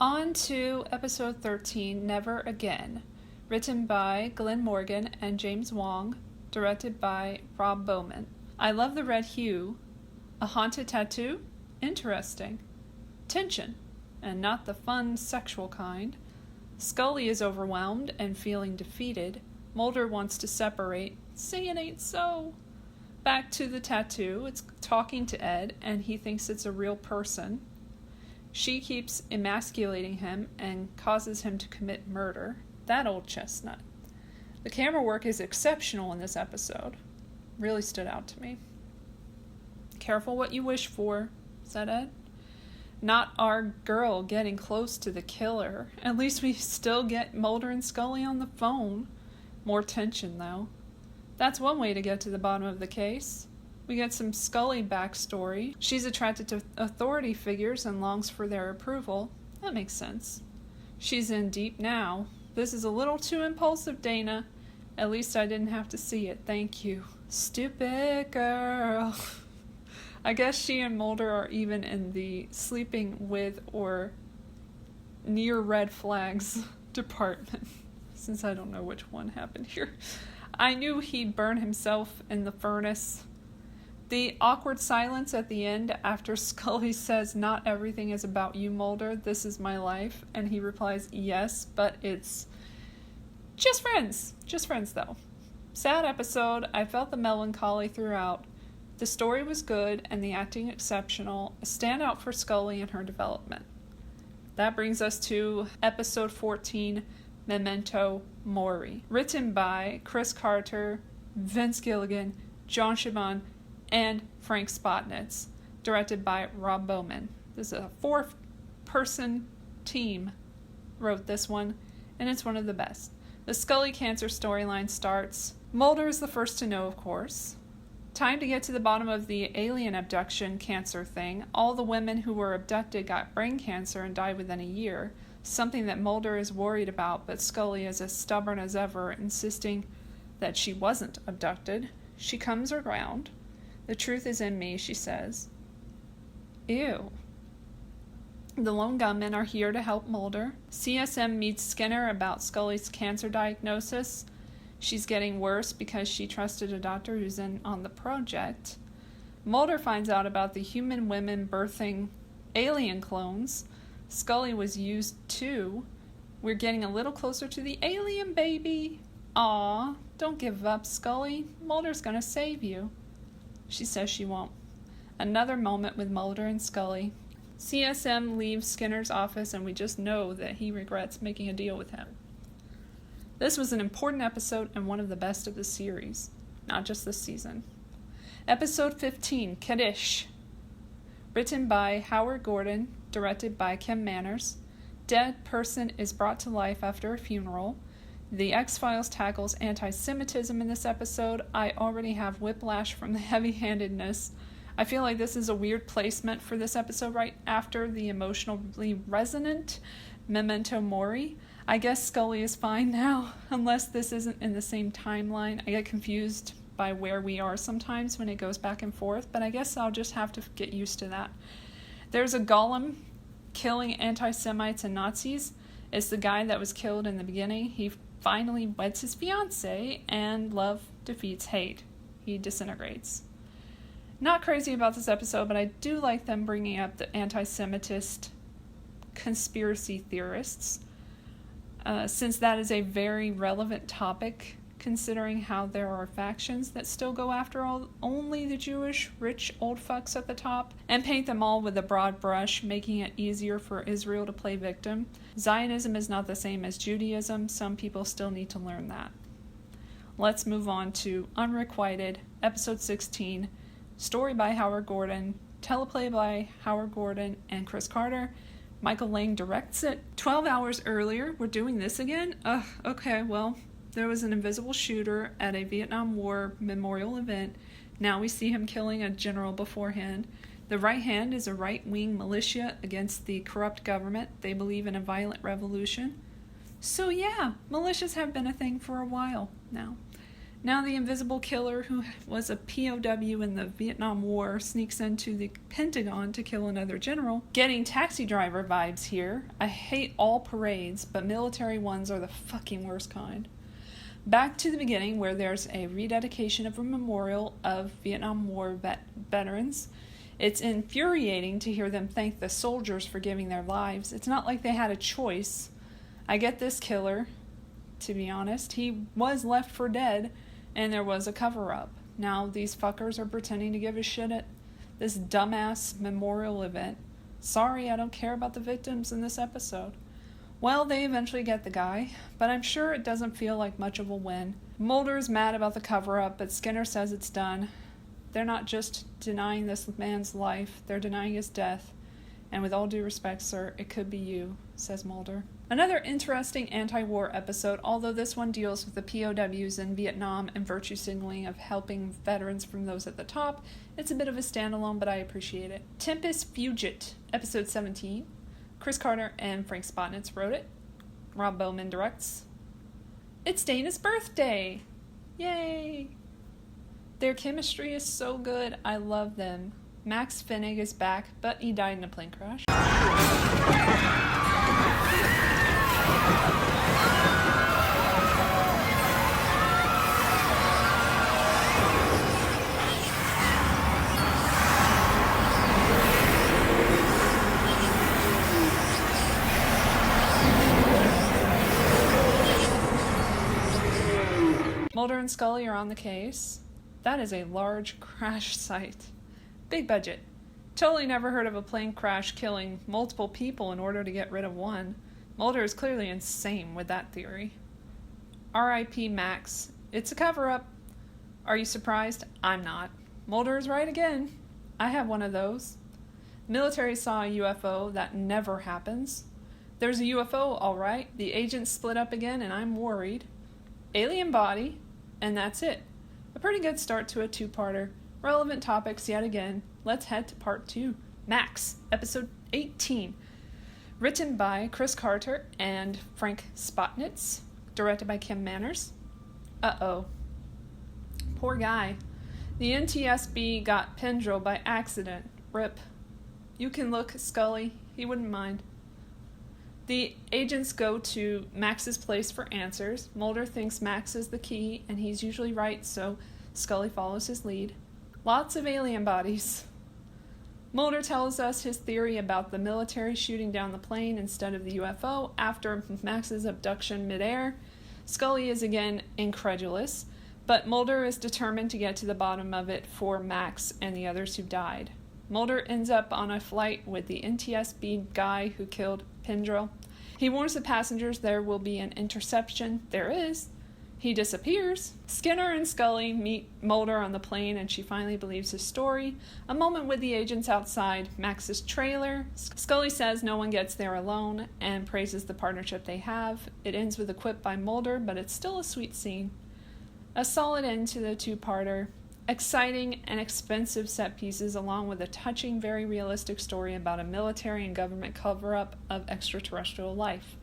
On to episode 13, Never Again, written by Glenn Morgan and James Wong, directed by Rob Bowman. I love the red hue. A haunted tattoo? Interesting. Tension, and not the fun sexual kind. Scully is overwhelmed and feeling defeated. Mulder wants to separate. Say it ain't so. Back to the tattoo. It's talking to Ed, and he thinks it's a real person. She keeps emasculating him and causes him to commit murder. That old chestnut. The camera work is exceptional in this episode. Really stood out to me. Careful what you wish for, said Ed. Not our girl getting close to the killer. At least we still get Mulder and Scully on the phone. More tension, though. That's one way to get to the bottom of the case. We get some Scully backstory. She's attracted to authority figures and longs for their approval. That makes sense. She's in deep now. This is a little too impulsive, Dana. At least I didn't have to see it. Thank you. Stupid girl. I guess she and Mulder are even in the sleeping with or near red flags department, since I don't know which one happened here. I knew he'd burn himself in the furnace. The awkward silence at the end after Scully says, "Not everything is about you, Mulder. This is my life." And he replies, "Yes, but it's just friends." Just friends, though. Sad episode. I felt the melancholy throughout. The story was good and the acting exceptional. A standout for Scully and her development. That brings us to episode 14, Memento Mori. Written by Chris Carter, Vince Gilligan, John Chabon, and Frank Spotnitz, directed by Rob Bowman. This is a 4-person team wrote this one, and it's one of the best. The Scully cancer storyline starts. Mulder is the first to know, of course. Time to get to the bottom of the alien abduction cancer thing. All the women who were abducted got brain cancer and died within a year, something that Mulder is worried about, but Scully is as stubborn as ever, insisting that she wasn't abducted. She comes around. The truth is in me, she says. Ew. The lone gunmen are here to help Mulder. CSM meets Skinner about Scully's cancer diagnosis. She's getting worse because she trusted a doctor who's in on the project. Mulder finds out about the human women birthing alien clones. Scully was used too. We're getting a little closer to the alien baby. Aw, don't give up, Scully. Mulder's gonna save you. She says she won't. Another moment with Mulder and Scully. CSM leaves Skinner's office and we just know that he regrets making a deal with him. This was an important episode and one of the best of the series, not just this season. Episode 15, Kaddish. Written by Howard Gordon, directed by Kim Manners. Dead person is brought to life after a funeral. The X-Files tackles anti-Semitism in this episode. I already have whiplash from the heavy-handedness. I feel like this is a weird placement for this episode right after the emotionally resonant Memento Mori. I guess Scully is fine now, unless this isn't in the same timeline. I get confused by where we are sometimes when it goes back and forth, but I guess I'll just have to get used to that. There's a golem killing anti-Semites and Nazis. It's the guy that was killed in the beginning. He finally weds his fiancée, and love defeats hate. He disintegrates. Not crazy about this episode, but I do like them bringing up the anti-Semitist conspiracy theorists, since that is a very relevant topic, considering how there are factions that still go after only the Jewish rich old fucks at the top, and paint them all with a broad brush, making it easier for Israel to play victim. Zionism is not the same as Judaism. Some people still need to learn that. Let's move on to Unrequited, episode 16, story by Howard Gordon, teleplay by Howard Gordon and Chris Carter. Michael Lang directs it. 12 hours earlier, we're doing this again? Okay, well, there was an invisible shooter at a Vietnam War memorial event. Now we see him killing a general beforehand. The right hand is a right-wing militia against the corrupt government. They believe in a violent revolution. So yeah, militias have been a thing for a while now. Now the invisible killer who was a POW in the Vietnam War sneaks into the Pentagon to kill another general. Getting Taxi Driver vibes here. I hate all parades, but military ones are the fucking worst kind. Back to the beginning, where there's a rededication of a memorial of Vietnam War veterans. It's infuriating to hear them thank the soldiers for giving their lives. It's not like they had a choice. I get this killer, to be honest. He was left for dead, and there was a cover-up. Now these fuckers are pretending to give a shit at this dumbass memorial event. Sorry, I don't care about the victims in this episode. Well, they eventually get the guy, but I'm sure it doesn't feel like much of a win. Mulder is mad about the cover-up, but Skinner says it's done. They're not just denying this man's life, they're denying his death. And with all due respect, sir, it could be you, says Mulder. Another interesting anti-war episode, although this one deals with the POWs in Vietnam and virtue signaling of helping veterans from those at the top. It's a bit of a standalone, but I appreciate it. Tempus, Fugit, episode 17. Chris Carter and Frank Spotnitz wrote it. Rob Bowman directs. It's Dana's birthday! Yay! Their chemistry is so good. I love them. Max Finnig is back, but he died in a plane crash. Mulder and Scully are on the case. That is a large crash site. Big budget. Totally never heard of a plane crash killing multiple people in order to get rid of one. Mulder is clearly insane with that theory. R.I.P. Max. It's a cover-up. Are you surprised? I'm not. Mulder is right again. I have one of those. Military saw a UFO. That never happens. There's a UFO, all right. The agents split up again, and I'm worried. Alien body, and that's it. A pretty good start to a two-parter. Relevant topics yet again. Let's head to part 2. Max, episode 18. Written by Chris Carter and Frank Spotnitz. Directed by Kim Manners. Uh-oh. Poor guy. The NTSB got Pendrell by accident. Rip. You can look, Scully. He wouldn't mind. The agents go to Max's place for answers. Mulder thinks Max is the key, and he's usually right, so Scully follows his lead. Lots of alien bodies. Mulder tells us his theory about the military shooting down the plane instead of the UFO after Max's abduction midair. Scully is again incredulous, but Mulder is determined to get to the bottom of it for Max and the others who died. Mulder ends up on a flight with the NTSB guy who killed Pendrell. He warns the passengers there will be an interception. There is. He disappears. Skinner and Scully meet Mulder on the plane, and she finally believes his story. A moment with the agents outside Max's trailer. Scully says no one gets there alone and praises the partnership they have. It ends with a quip by Mulder, but it's still a sweet scene. A solid end to the two-parter. Exciting and expensive set pieces, along with a touching, very realistic story about a military and government cover-up of extraterrestrial life.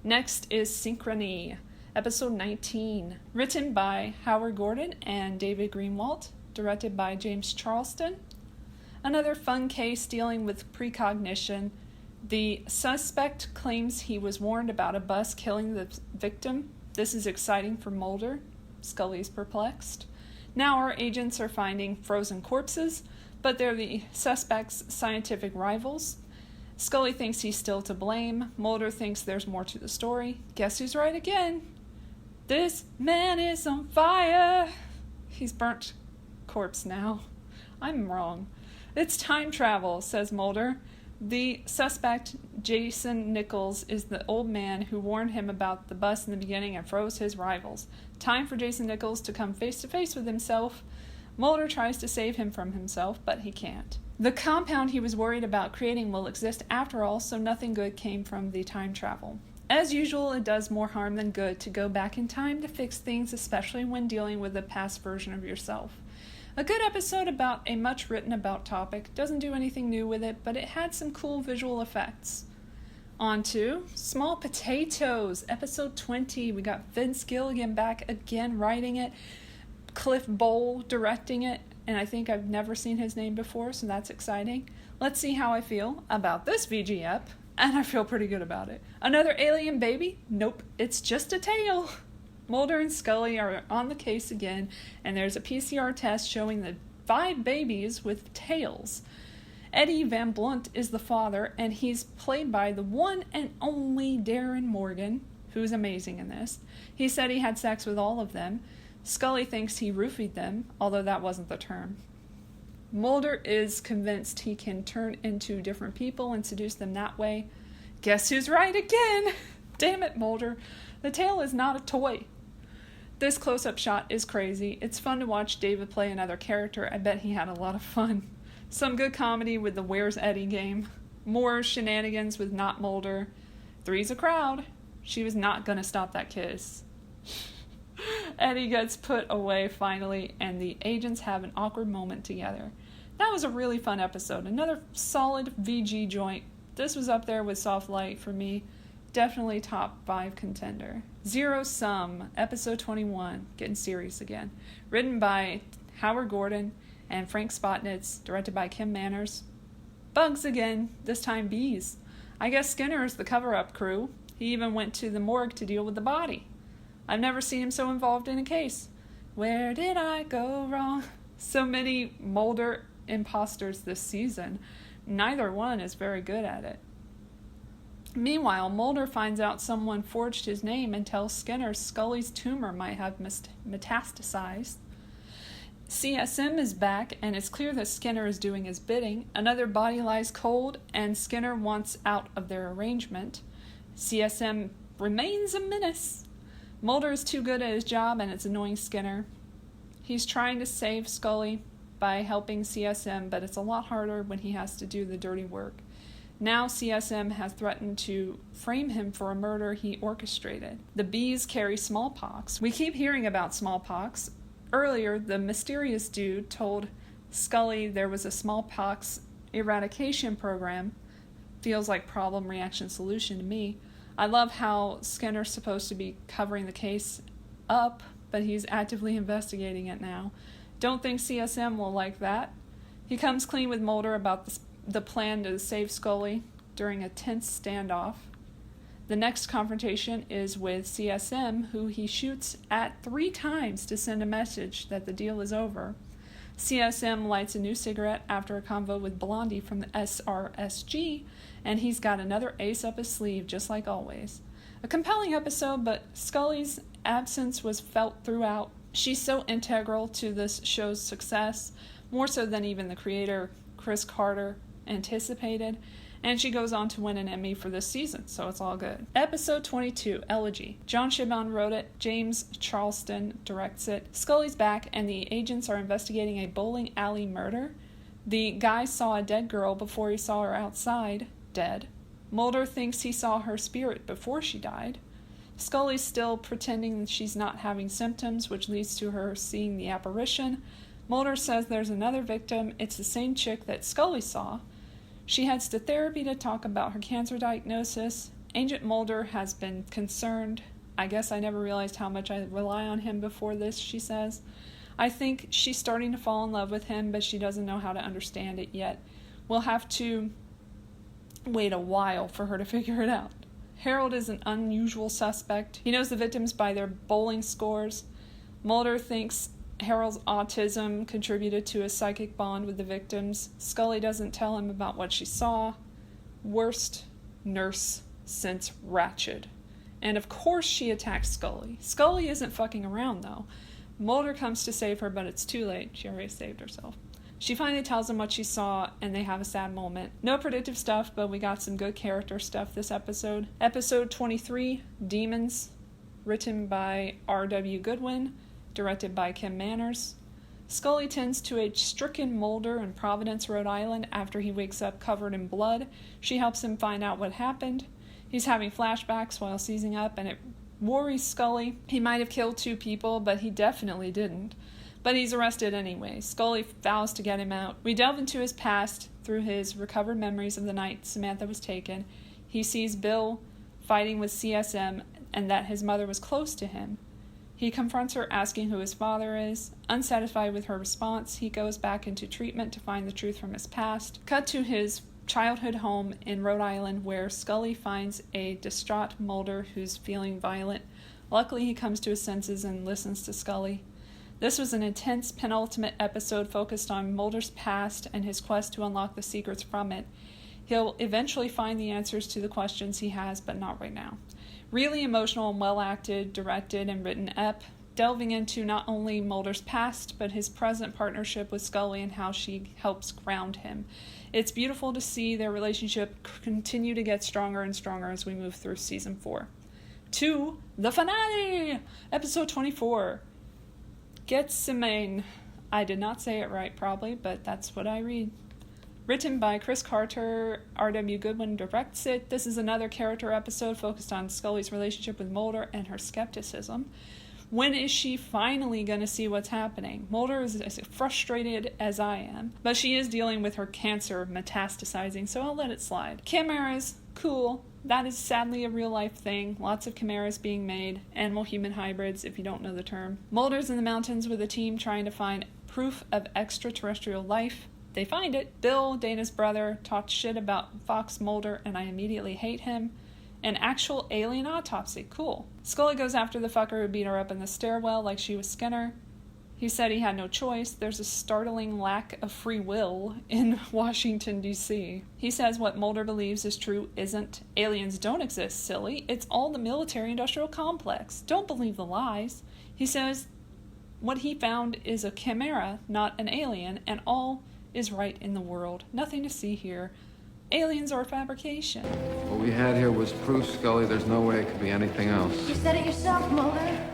Next is Syncrony, episode 19, written by Howard Gordon and David Greenwalt, directed by James Charleston. Another fun case dealing with precognition. The suspect claims he was warned about a bus killing the victim. This is exciting for Mulder. Scully is perplexed. Now our agents are finding frozen corpses, but they're the suspect's scientific rivals. Scully thinks he's still to blame. Mulder thinks there's more to the story. Guess who's right again? This man is on fire. He's burnt corpse now. I'm wrong. It's time travel, says Mulder. The suspect, Jason Nichols, is the old man who warned him about the bus in the beginning and froze his rivals. Time for Jason Nichols to come face to face with himself. Mulder tries to save him from himself, but he can't. The compound he was worried about creating will exist after all, so nothing good came from the time travel. As usual, it does more harm than good to go back in time to fix things, especially when dealing with a past version of yourself. A good episode about a much written about topic. Doesn't do anything new with it, but it had some cool visual effects. On to Small Potatoes, episode 20. We got Vince Gilligan back again writing it. Cliff Bowl directing it, and I think I've never seen his name before, so that's exciting. Let's see how I feel about this VG ep, and I feel pretty good about it. Another alien baby? Nope, it's just a tail. Mulder and Scully are on the case again, and there's a PCR test showing the 5 babies with tails. Eddie Van Blunt is the father, and he's played by the one and only Darren Morgan, who's amazing in this. He said he had sex with all of them. Scully thinks he roofied them, although that wasn't the term. Mulder is convinced he can turn into different people and seduce them that way. Guess who's right again? Damn it, Mulder. The tail is not a toy. This close-up shot is crazy. It's fun to watch David play another character. I bet he had a lot of fun. Some good comedy with the Where's Eddie game. More shenanigans with Not Mulder. 3's a crowd. She was not going to stop that kiss. Eddie gets put away finally, and the agents have an awkward moment together. That was a really fun episode. Another solid VG joint. This was up there with Soft Light for me. Definitely top 5 contender. Zero Sum, episode 21. Getting serious again. Written by Howard Gordon and Frank Spotnitz. Directed by Kim Manners. Bugs again. This time bees. I guess Skinner is the cover-up crew. He even went to the morgue to deal with the body. I've never seen him so involved in a case. Where did I go wrong? So many Mulder imposters this season. Neither one is very good at it. Meanwhile, Mulder finds out someone forged his name and tells Skinner Scully's tumor might have metastasized. CSM is back, and it's clear that Skinner is doing his bidding. Another body lies cold, and Skinner wants out of their arrangement. CSM remains a menace. Mulder is too good at his job, and it's annoying Skinner. He's trying to save Scully by helping CSM, but it's a lot harder when he has to do the dirty work. Now CSM has threatened to frame him for a murder he orchestrated. The bees carry smallpox. We keep hearing about smallpox. Earlier, the mysterious dude told Scully there was a smallpox eradication program. Feels like problem, reaction, solution to me. I love how Skinner's supposed to be covering the case up, but he's actively investigating it now. Don't think CSM will like that. He comes clean with Mulder about the plan to save Scully during a tense standoff. The next confrontation is with CSM, who he shoots at 3 times to send a message that the deal is over. CSM lights a new cigarette after a convo with Blondie from the SRSG, and he's got another ace up his sleeve, just like always. A compelling episode, but Scully's absence was felt throughout. She's so integral to this show's success, more so than even the creator, Chris Carter, anticipated, and she goes on to win an Emmy for this season, so it's all good. Episode 22, Elegy. John Shibon wrote it, James Charleston directs it. Scully's back, and the agents are investigating a bowling alley murder. The guy saw a dead girl before he saw her outside, dead. Mulder thinks he saw her spirit before she died. Scully's still pretending she's not having symptoms, which leads to her seeing the apparition. Mulder says there's another victim. It's the same chick that Scully saw. She heads to therapy to talk about her cancer diagnosis. Agent Mulder has been concerned. I guess I never realized how much I rely on him before this, she says. I think she's starting to fall in love with him, but she doesn't know how to understand it yet. We'll have to wait a while for her to figure it out. Harold is an unusual suspect. He knows the victims by their bowling scores. Mulder thinks Harold's autism contributed to a psychic bond with the victims. Scully doesn't tell him about what she saw. Worst nurse since Ratched. And of course she attacks Scully. Scully isn't fucking around though. Mulder comes to save her, but it's too late. She already saved herself. She finally tells him what she saw, and they have a sad moment. No predictive stuff, but we got some good character stuff this episode. Episode 23, Demons, written by R.W. Goodwin, directed by Kim Manners. Scully tends to a stricken Mulder in Providence, Rhode Island after he wakes up covered in blood. She helps him find out what happened. He's having flashbacks while seizing up, and it worries Scully. He might have killed 2 people, but he definitely didn't. But he's arrested anyway. Scully vows to get him out. We delve into his past through his recovered memories of the night Samantha was taken. He sees Bill fighting with CSM and that his mother was close to him. He confronts her asking who his father is. Unsatisfied with her response, he goes back into treatment to find the truth from his past. Cut to his childhood home in Rhode Island, where Scully finds a distraught Mulder who's feeling violent. Luckily, he comes to his senses and listens to Scully. This was an intense penultimate episode focused on Mulder's past and his quest to unlock the secrets from it. He'll eventually find the answers to the questions he has, but not right now. Really emotional and well-acted, directed, and written ep, delving into not only Mulder's past, but his present partnership with Scully and how she helps ground him. It's beautiful to see their relationship continue to get stronger and stronger as we move through season 4. To the finale! Episode 24. Gethsemane. I did not say it right, probably, but that's what I read. Written by Chris Carter, R.W. Goodwin directs it. This is another character episode focused on Scully's relationship with Mulder and her skepticism. When is she finally going to see what's happening? Mulder is as frustrated as I am, but she is dealing with her cancer metastasizing, so I'll let it slide. Chimeras, cool. That is sadly a real-life thing. Lots of chimeras being made. Animal-human hybrids, if you don't know the term. Mulder's in the mountains with a team trying to find proof of extraterrestrial life. They find it. Bill, Dana's brother, talked shit about Fox Mulder, and I immediately hate him. An actual alien autopsy. Cool. Scully goes after the fucker who beat her up in the stairwell like she was Skinner. He said he had no choice. There's a startling lack of free will in Washington, D.C. He says what Mulder believes is true isn't. Aliens don't exist, silly. It's all the military-industrial complex. Don't believe the lies. He says what he found is a chimera, not an alien, and all is right in the world. Nothing to see here. Aliens are a fabrication. What we had here was proof, Scully. There's no way it could be anything else. You said it yourself, Mulder.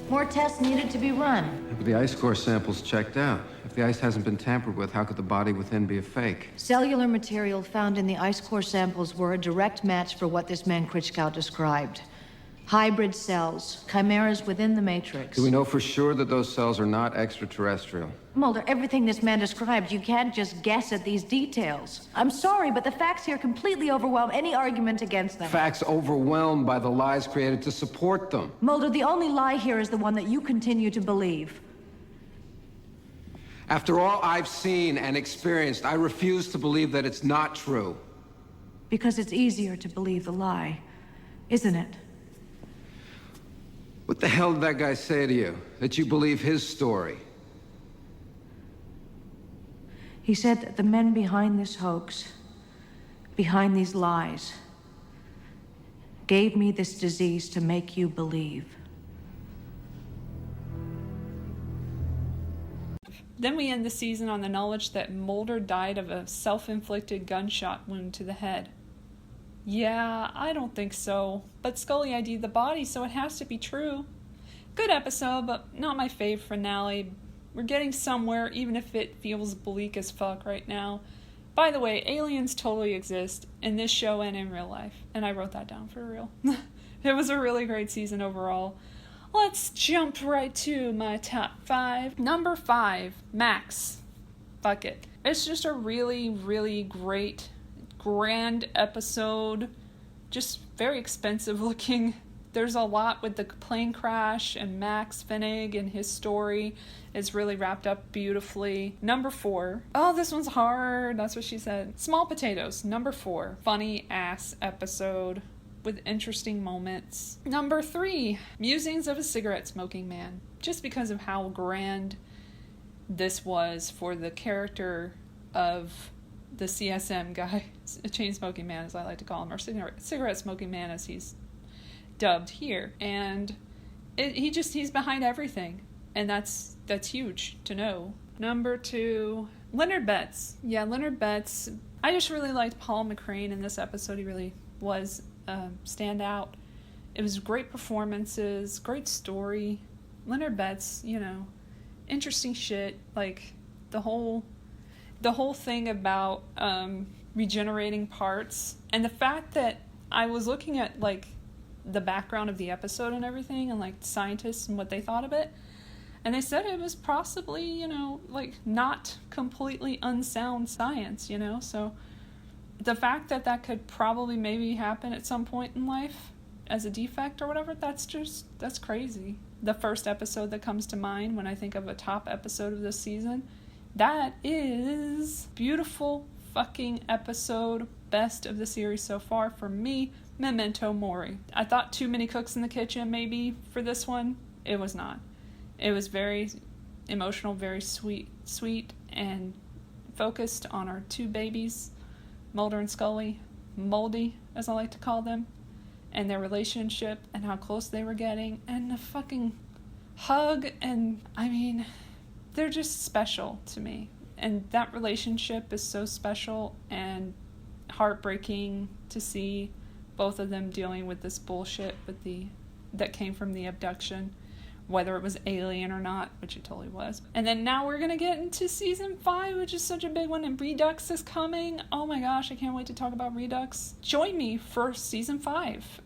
More tests needed to be run. Yeah, but the ice core sample's checked out. If the ice hasn't been tampered with, how could the body within be a fake? Cellular material found in the ice core samples were a direct match for what this man Critchkow described. Hybrid cells, chimeras within the matrix. Do we know for sure that those cells are not extraterrestrial? Mulder, everything this man described, you can't just guess at these details. I'm sorry, but the facts here completely overwhelm any argument against them. Facts overwhelmed by the lies created to support them. Mulder, the only lie here is the one that you continue to believe. After all I've seen and experienced, I refuse to believe that it's not true. Because it's easier to believe the lie, isn't it? What the hell did that guy say to you? That you believe his story? He said that the men behind this hoax, behind these lies, gave me this disease to make you believe. Then we end the season on the knowledge that Mulder died of a self-inflicted gunshot wound to the head. Yeah, I don't think so. But Scully ID'd the body, so it has to be true. Good episode, but not my fave finale. We're getting somewhere, even if it feels bleak as fuck right now. By the way, aliens totally exist in this show and in real life. And I wrote that down for real. It was a really great season overall. Let's jump right to my top 5. Number 5, Max. Fuck it. It's just a really, really great grand episode, just very expensive looking. There's a lot with the plane crash, and Max Finnig and his story is really wrapped up beautifully. Number 4. Oh, this one's hard. That's what she said. Small Potatoes. Number 4. Funny ass episode with interesting moments. Number 3. Musings of a Cigarette Smoking Man. Just because of how grand this was for the character of the CSM guy, a chain smoking man as I like to call him, or cigarette smoking man as he's dubbed here. And he's behind everything, and that's huge to know. Number 2, Leonard Betts. Yeah, Leonard Betts. I just really liked Paul McCrane in this episode. He really was standout. It was great performances, great story. Leonard Betts, interesting shit. Like the whole thing about regenerating parts, and the fact that I was looking at like the background of the episode and everything, and like scientists and what they thought of it, and they said it was possibly like not completely unsound science, so the fact that could probably maybe happen at some point in life as a defect or whatever, that's crazy. the first episode that comes to mind when I think of a top episode of this season. That is beautiful fucking episode, best of the series so far for me, Memento Mori. I thought too many cooks in the kitchen maybe for this one. It was not. It was very emotional, very sweet and focused on our two babies, Mulder and Scully, Moldy as I like to call them, and their relationship and how close they were getting, and the fucking hug, and I mean, they're just special to me. And that relationship is so special and heartbreaking to see both of them dealing with this bullshit that came from the abduction, whether it was alien or not, which it totally was. And then now we're going to get into season 5, which is such a big one, and Redux is coming. Oh my gosh, I can't wait to talk about Redux. Join me for season 5.